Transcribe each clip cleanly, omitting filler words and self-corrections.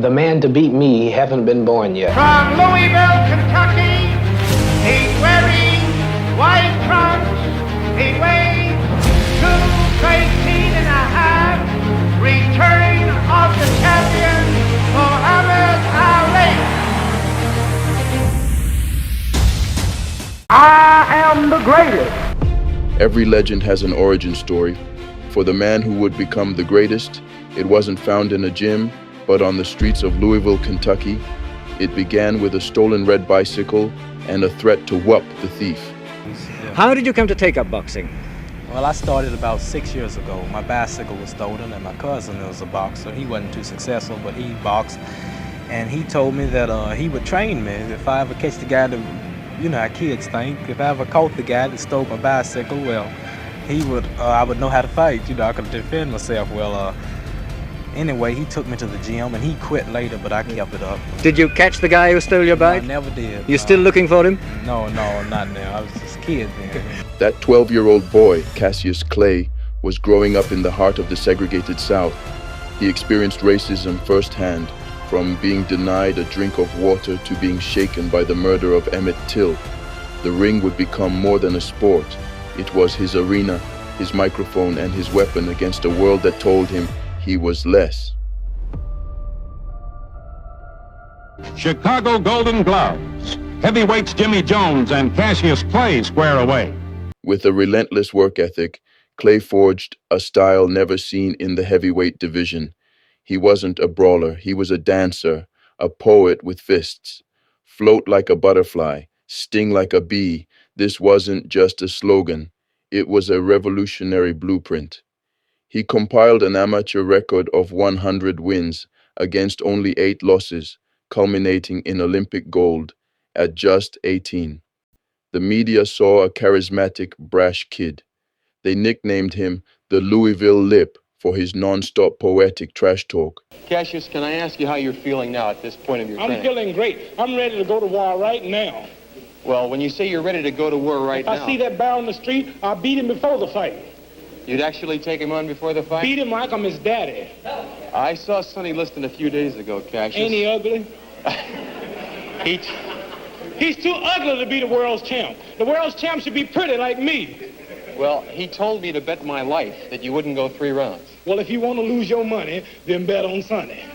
the man to beat me haven't been born yet. From Louisville, Kentucky, he's wearing white trunks. He weighs 213 and a half. Return of the champion, Muhammad Ali. I am the greatest. Every legend has an origin story. For the man who would become the greatest, it wasn't found in a gym, but on the streets of Louisville, Kentucky. It began with a stolen red bicycle and a threat to whoop the thief. How did you come to take up boxing? Well, I started about 6 years ago. My bicycle was stolen, and my cousin was a boxer. He wasn't too successful, but he boxed. And he told me that he would train me if I ever catch the guy that, you know how kids think, if I ever caught the guy that stole my bicycle, well, I would know how to fight. You know, I could defend myself. Well, anyway, he took me to the gym, and he quit later, but I kept it up. Did you catch the guy who stole your bike? I never did. You still looking for him? No, not now. I was just a kid then. That 12-year-old boy, Cassius Clay, was growing up in the heart of the segregated South. He experienced racism firsthand, from being denied a drink of water to being shaken by the murder of Emmett Till. The ring would become more than a sport. It was his arena, his microphone, and his weapon against a world that told him he was less. Chicago Golden Gloves. Heavyweights Jimmy Jones and Cassius Clay square away. With a relentless work ethic, Clay forged a style never seen in the heavyweight division. He wasn't a brawler, he was a dancer, a poet with fists. Float like a butterfly, sting like a bee. This wasn't just a slogan, it was a revolutionary blueprint. He compiled an amateur record of 100 wins against only 8 losses, culminating in Olympic gold at just 18. The media saw a charismatic, brash kid. They nicknamed him the Louisville Lip for his non-stop poetic trash talk. Cassius, can I ask you how you're feeling now at this point of your training? I'm feeling great. I'm ready to go to war right now. Well, when you say you're ready to go to war right now... If I see that bear on the street, I'll beat him before the fight. You'd actually take him on before the fight? Beat him like I'm his daddy. I saw Sonny Liston a few days ago, Cassius. Ain't he ugly? He... He's too ugly to be the world's champ. The world's champ should be pretty like me. Well, he told me to bet my life that you wouldn't go 3 rounds. Well, if you want to lose your money, then bet on Sonny.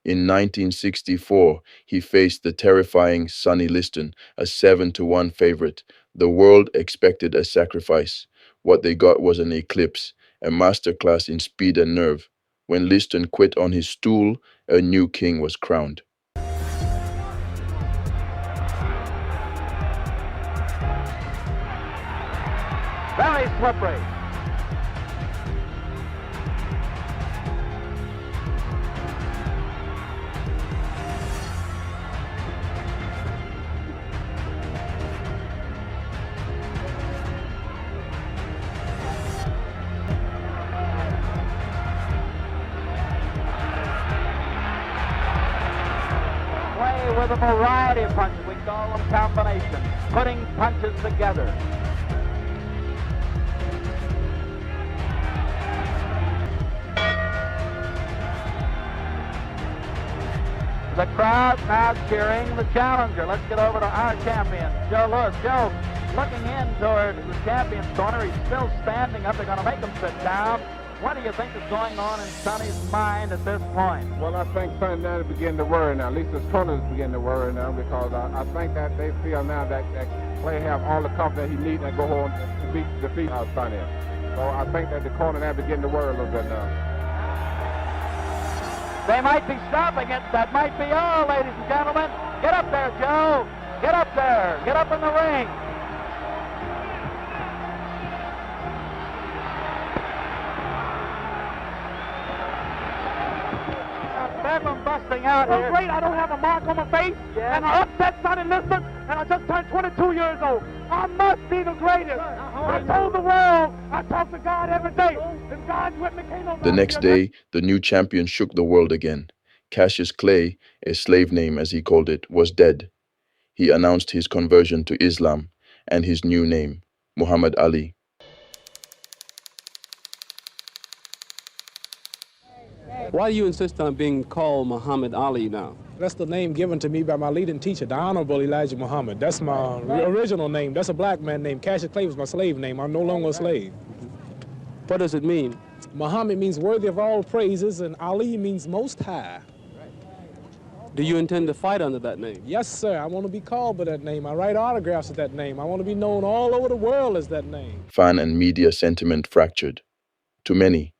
In 1964, he faced the terrifying Sonny Liston, a 7-1 favorite. The world expected a sacrifice. What they got was an eclipse, a masterclass in speed and nerve. When Liston quit on his stool, a new king was crowned. Very slippery. Play with a variety of punches. We call them combinations. Putting punches together. The crowd now cheering the challenger. Let's get over to our champion, Joe Lewis. Joe, looking in toward the champion's corner. He's still standing up. They're going to make him sit down. What do you think is going on in Sonny's mind at this point? Well, I think Sonny now is beginning to worry now. At least his corners begin to worry now because I think that they feel now that Clay have all the confidence he needs and go on to defeat Sonny. So I think that the corner now begin to worry a little bit now. They might be stopping it. That might be all, ladies and gentlemen. Get up there, Joe. Get up there. Get up in the ring. Bedlam busting out here. Great, I don't have a mark on my face. Yeah. And I upset Sonny Liston, and I just turned 22 years old. I must be the greatest. I told the world, I talk to God every day. If God's with me, can't nobody. The next day, the new champion shook the world again. Cassius Clay, a slave name as he called it, was dead. He announced his conversion to Islam and his new name, Muhammad Ali. Why do you insist on being called Muhammad Ali now? That's the name given to me by my leading teacher, the Honorable Elijah Muhammad. That's my original name. That's a black man name. Cassius Clay was my slave name. I'm no longer a slave. What does it mean? Muhammad means worthy of all praises, and Ali means most high. Do you intend to fight under that name? Yes, sir. I want to be called by that name. I write autographs with that name. I want to be known all over the world as that name. Fan and media sentiment fractured. To many,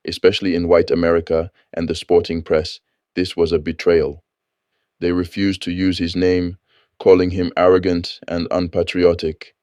especially in white America and the sporting press, this was a betrayal. They refused to use his name, calling him arrogant and unpatriotic.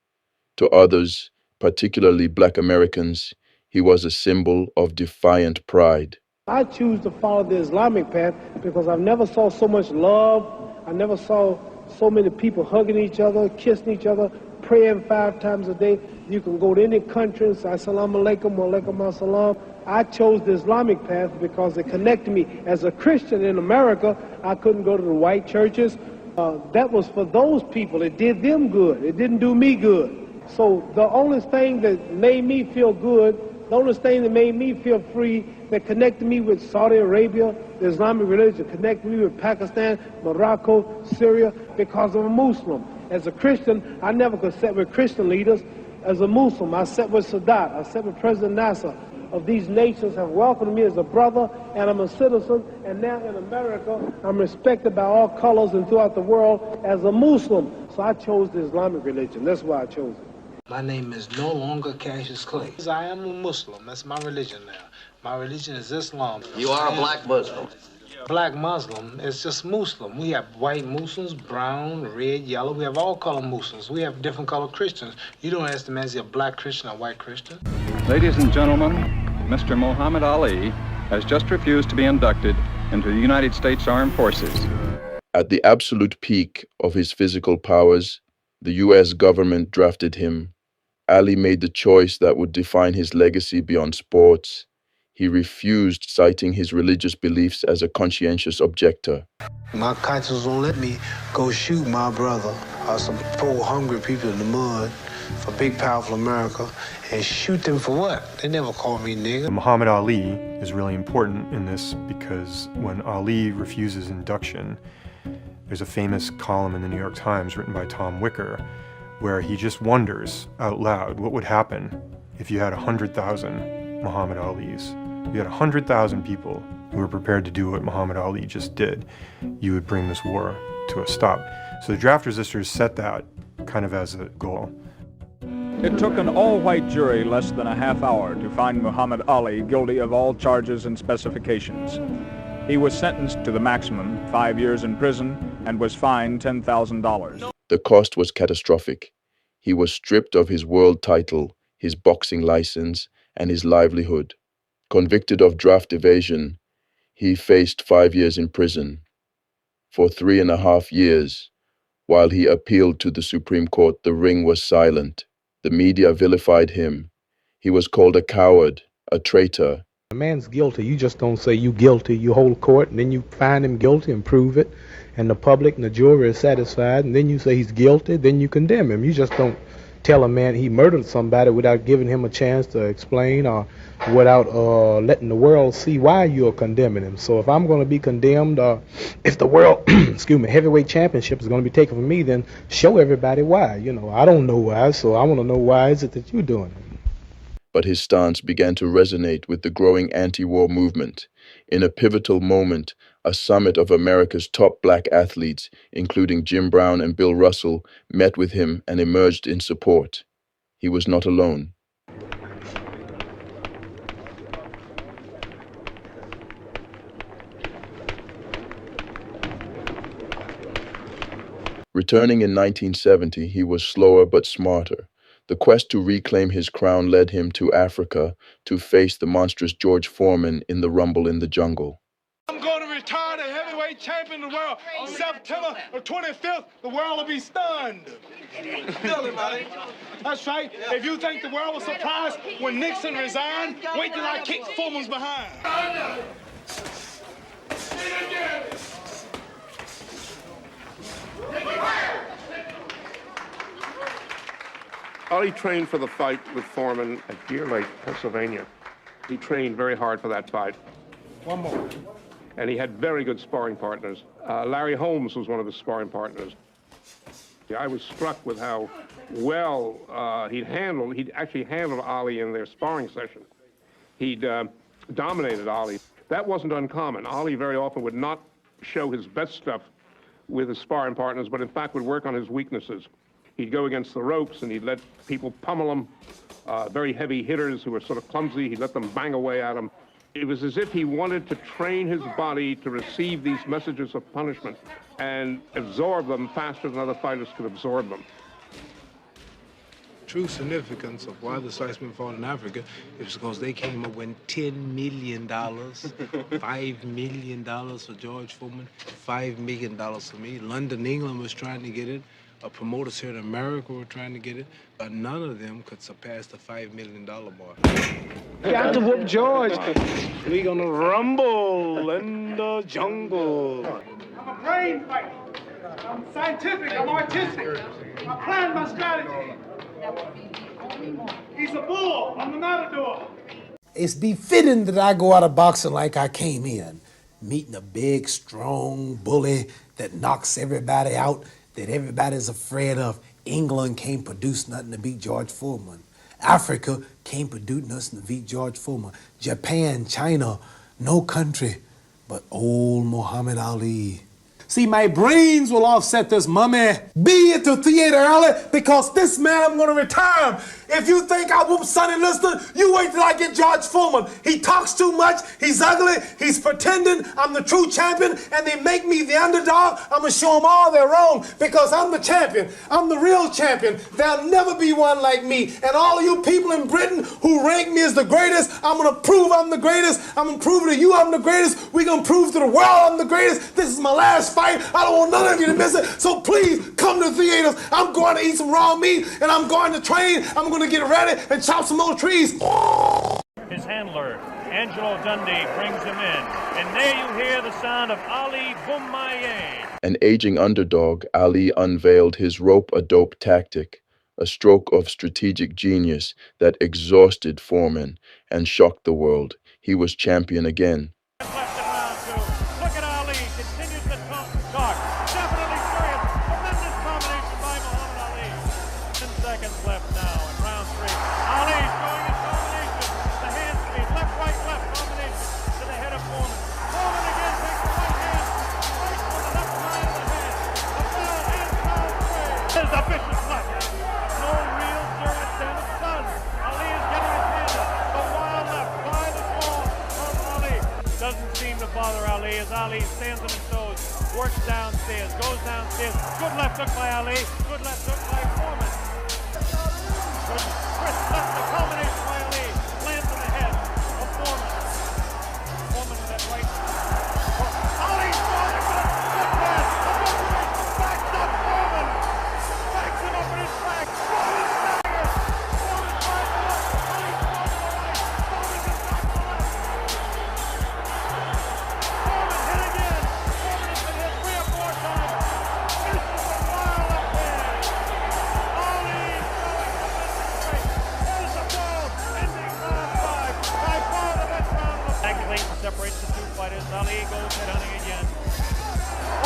To others, particularly black Americans, he was a symbol of defiant pride. I choose to follow the Islamic path because I've never saw so much love. I never saw so many people hugging each other, kissing each other, praying 5 times a day. You can go to any country and say, Assalamu alaikum wa alaikum assalam. I chose the Islamic path because it connected me. As a Christian in America, I couldn't go to the white churches. That was for those people. It did them good. It didn't do me good. So the only thing that made me feel good, the only thing that made me feel free, that connected me with Saudi Arabia, the Islamic religion, connected me with Pakistan, Morocco, Syria, because I'm a Muslim. As a Christian, I never could sit with Christian leaders. As a Muslim, I sat with Sadat, I sat with President Nasser. Of these nations have welcomed me as a brother, and I'm a citizen, and now in America, I'm respected by all colors and throughout the world as a Muslim. So I chose the Islamic religion. That's why I chose it. My name is no longer Cassius Clay. I am a Muslim. That's my religion now. My religion is Islam. You are a black Muslim. Black Muslim is just Muslim. We have white Muslims, brown, red, yellow. We have all color Muslims. We have different color Christians. You don't ask the man, is he a black Christian or a white Christian? Ladies and gentlemen, Mr. Muhammad Ali has just refused to be inducted into the United States Armed Forces. At the absolute peak of his physical powers, the U.S. government drafted him. Ali made the choice that would define his legacy beyond sports. He refused, citing his religious beliefs as a conscientious objector. My conscience won't let me go shoot my brother or some poor hungry people in the mud for big powerful America and shoot them for what? They never called me nigger. Muhammad Ali is really important in this because when Ali refuses induction, there's a famous column in the New York Times written by Tom Wicker where he just wonders out loud what would happen if you had 100,000 Muhammad Alis. You had 100,000 people who were prepared to do what Muhammad Ali just did. You would bring this war to a stop. So the draft resistors set that kind of as a goal. It took an all-white jury less than a half hour to find Muhammad Ali guilty of all charges and specifications. He was sentenced to the maximum, 5 years in prison, and was fined $10,000. The cost was catastrophic. He was stripped of his world title, his boxing license, and his livelihood. Convicted of draft evasion, he faced 5 years in prison. For 3.5 years, while he appealed to the Supreme Court, the ring was silent. The media vilified him. He was called a coward, a traitor. A man's guilty. You just don't say you guilty. You hold court, and then you find him guilty and prove it, and the public and the jury is satisfied, and then you say he's guilty, then you condemn him. You just don't tell a man he murdered somebody without giving him a chance to explain or without letting the world see why you're condemning him. So if I'm going to be condemned, if the world, heavyweight championship is going to be taken from me, then show everybody why. You know, I don't know why, so I want to know why is it that you're doing it. But his stance began to resonate with the growing anti-war movement. In a pivotal moment, a summit of America's top black athletes, including Jim Brown and Bill Russell, met with him and emerged in support. He was not alone. Returning in 1970, he was slower but smarter. The quest to reclaim his crown led him to Africa to face the monstrous George Foreman in the Rumble in the Jungle. I'm going to retire the heavyweight champion of the world. September the 25th, the world will be stunned. That's right. If you think the world was surprised when Nixon resigned, wait till I kick Foreman's behind. Ali trained for the fight with Foreman at Deer Lake, Pennsylvania. He trained very hard for that fight. One more. And he had very good sparring partners. Larry Holmes was one of his sparring partners. I was struck with how well he'd actually handled Ali in their sparring session. He'd dominated Ali. That wasn't uncommon. Ali very often would not show his best stuff with his sparring partners, but in fact would work on his weaknesses. He'd go against the ropes and he'd let people pummel him, very heavy hitters who were sort of clumsy. He'd let them bang away at him. It was as if he wanted to train his body to receive these messages of punishment and absorb them faster than other fighters could absorb them. True significance of why the Slicemen fought in Africa is because they came up with $10 million, $5 million for George Foreman, $5 million for me. London, England was trying to get it. Promoters here in America were trying to get it, but none of them could surpass the $5 million mark. Got to whoop George. We gonna rumble in the jungle. I'm a brain fighter. I'm scientific. I'm artistic. I plan my strategy. He's a bull. I'm the matador. It's befitting that I go out of boxing like I came in, meeting a big, strong bully that knocks everybody out, that everybody's afraid of. England can't produce nothing to beat George Foreman. Africa can't produce nothing to beat George Foreman. Japan, China, no country but old Muhammad Ali. See, my brains will offset this mummy. Be at the theater early because this man I'm gonna retire him. If you think I whoop Sonny Liston, you wait till I get George Foreman. He talks too much, he's ugly, he's pretending I'm the true champion, and they make me the underdog. I'm gonna show them all they're wrong because I'm the champion. I'm the real champion. There'll never be one like me. And all of you people in Britain who rank me as the greatest, I'm gonna prove I'm the greatest. I'm gonna prove to you I'm the greatest. We're gonna prove to the world I'm the greatest. This is my last fight. I don't want none of you to miss it. So please come to the theaters. I'm going to eat some raw meat and I'm going to train. I'm going to get ready and chop some more trees. His handler, Angelo Dundee, brings him in. And there you hear the sound of Ali Boumaier. An aging underdog, Ali unveiled his rope-a-dope tactic, a stroke of strategic genius that exhausted Foreman and shocked the world. He was champion again. As Ali stands on his toes, works downstairs, goes downstairs. Good left hook by Ali, good left hook by Foreman. Good twist left, the combination by Ali, lands on the head of Foreman. Foreman with that right. Ali throwing a good pass, backs up Foreman, backs him up in his back. Foreman staggers, Foreman tries to look, Ali throws to the right, Foreman gets back to the left. Separates the two fighters. Ali goes head-hunting again.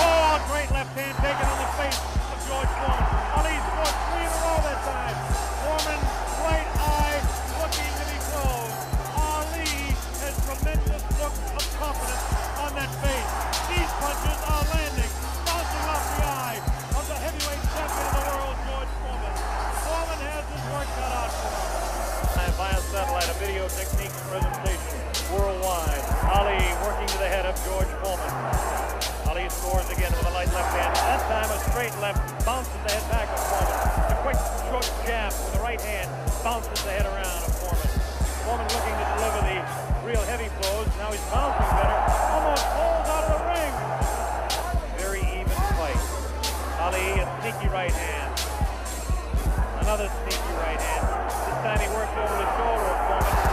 Oh, a great left hand taken on the face of George Foreman. Ali scored 3 in a row that time. Foreman's right eye looking to be closed. Ali has tremendous look of confidence on that face. These punches are landing, bouncing off the eye of the heavyweight champion of the world, George Foreman. Foreman has his work cut out for him. Via satellite, a video techniques presentation worldwide. Ali working to the head of George Foreman. Ali scores again with a light left hand. That time a straight left bounces the head back of Foreman. A quick short jab with the right hand bounces the head around of Foreman. Foreman looking to deliver the real heavy blows. Now he's bouncing better. Almost pulls out of the ring. Very even fight. Ali, a sneaky right hand. Another sneaky right hand. This time he works over the shoulder of Foreman.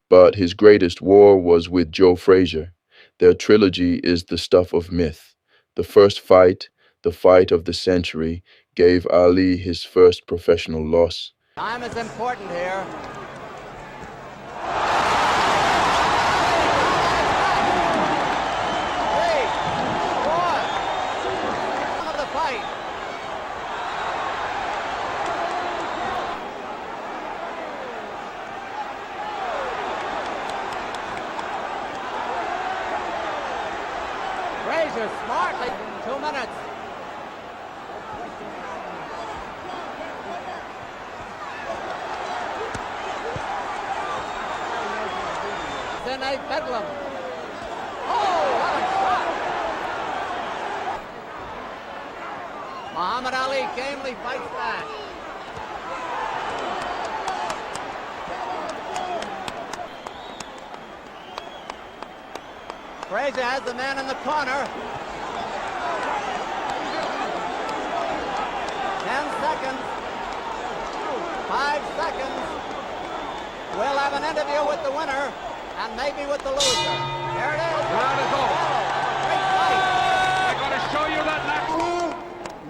But his greatest war was with Joe Frazier. Their trilogy is the stuff of myth. The first fight, the fight of the century, gave Ali his first professional loss. Time is important here. Frazier smartly, 2 minutes. Then a bedlam. Oh, what a shot! Muhammad Ali gamely fights back. Frazier has the man in the corner. 10 seconds. 5 seconds. We'll have an interview with the winner and maybe with the loser. Here it is. Round is over. Great fight. They're going to show you that next.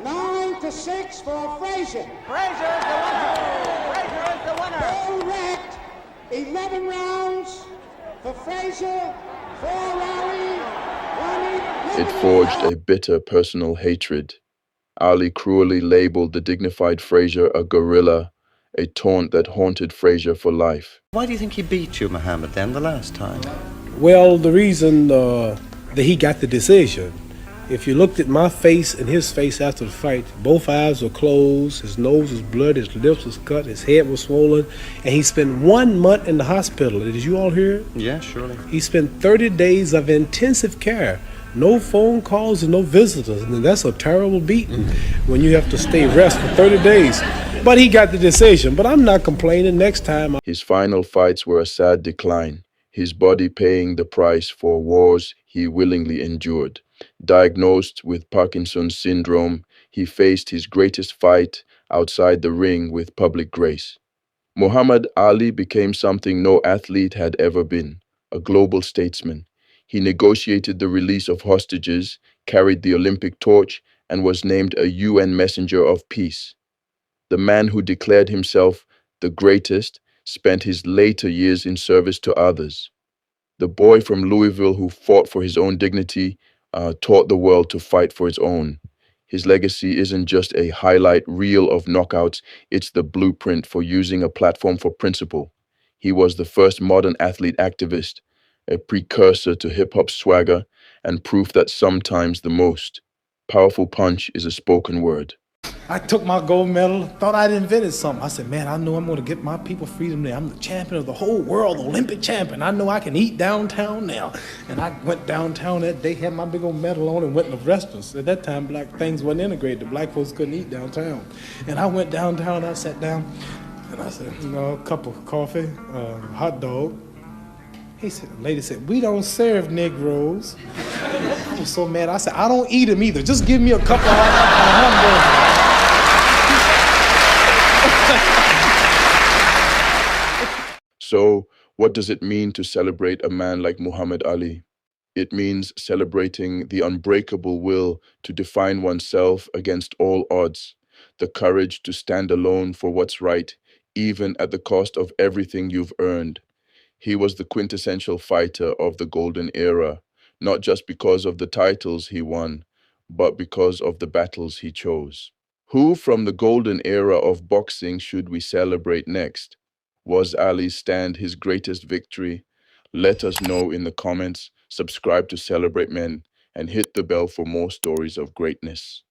9-6 for Frazier. Frazier is the winner. Frazier is the winner. Correct. 11 rounds for Frazier. 4 Ali. It forged a bitter personal hatred. Ali cruelly labeled the dignified Frazier a gorilla, a taunt that haunted Frazier for life. Why do you think he beat you, Muhammad, then, the last time? Well, the reason that he got the decision, if you looked at my face and his face after the fight, both eyes were closed, his nose was bloody, his lips was cut, his head was swollen, and he spent 1 month in the hospital. Did you all hear it? Yeah, surely. He spent 30 days of intensive care. No phone calls and no visitors. And that's a terrible beating when you have to stay rest for 30 days. But he got the decision. But I'm not complaining. Next time. His final fights were a sad decline, his body paying the price for wars he willingly endured. Diagnosed with Parkinson's syndrome, he faced his greatest fight outside the ring with public grace. Muhammad Ali became something no athlete had ever been, a global statesman. He negotiated the release of hostages, carried the Olympic torch, and was named a UN messenger of peace. The man who declared himself the greatest spent his later years in service to others. The boy from Louisville who fought for his own dignity taught the world to fight for its own. His legacy isn't just a highlight reel of knockouts, it's the blueprint for using a platform for principle. He was the first modern athlete activist, a precursor to hip-hop swagger, and proof that sometimes the most powerful punch is a spoken word. I took my gold medal, thought I'd invented something. I said, man, I know I'm going to get my people freedom there. I'm the champion of the whole world, the Olympic champion. I know I can eat downtown now. And I went downtown that day, had my big old medal on, and went to restaurants. At that time, black things wasn't integrated. The black folks couldn't eat downtown. And I went downtown, I sat down, and I said, a cup of coffee, hot dog. The lady said, we don't serve Negroes. I was so mad. I said, I don't eat them either. Just give me a couple of hamburgers. So, what does it mean to celebrate a man like Muhammad Ali? It means celebrating the unbreakable will to define oneself against all odds, the courage to stand alone for what's right, even at the cost of everything you've earned. He was the quintessential fighter of the golden era, not just because of the titles he won, but because of the battles he chose. Who from the golden era of boxing should we celebrate next? Was Ali's stand his greatest victory? Let us know in the comments, subscribe to Celebrate Men, and hit the bell for more stories of greatness.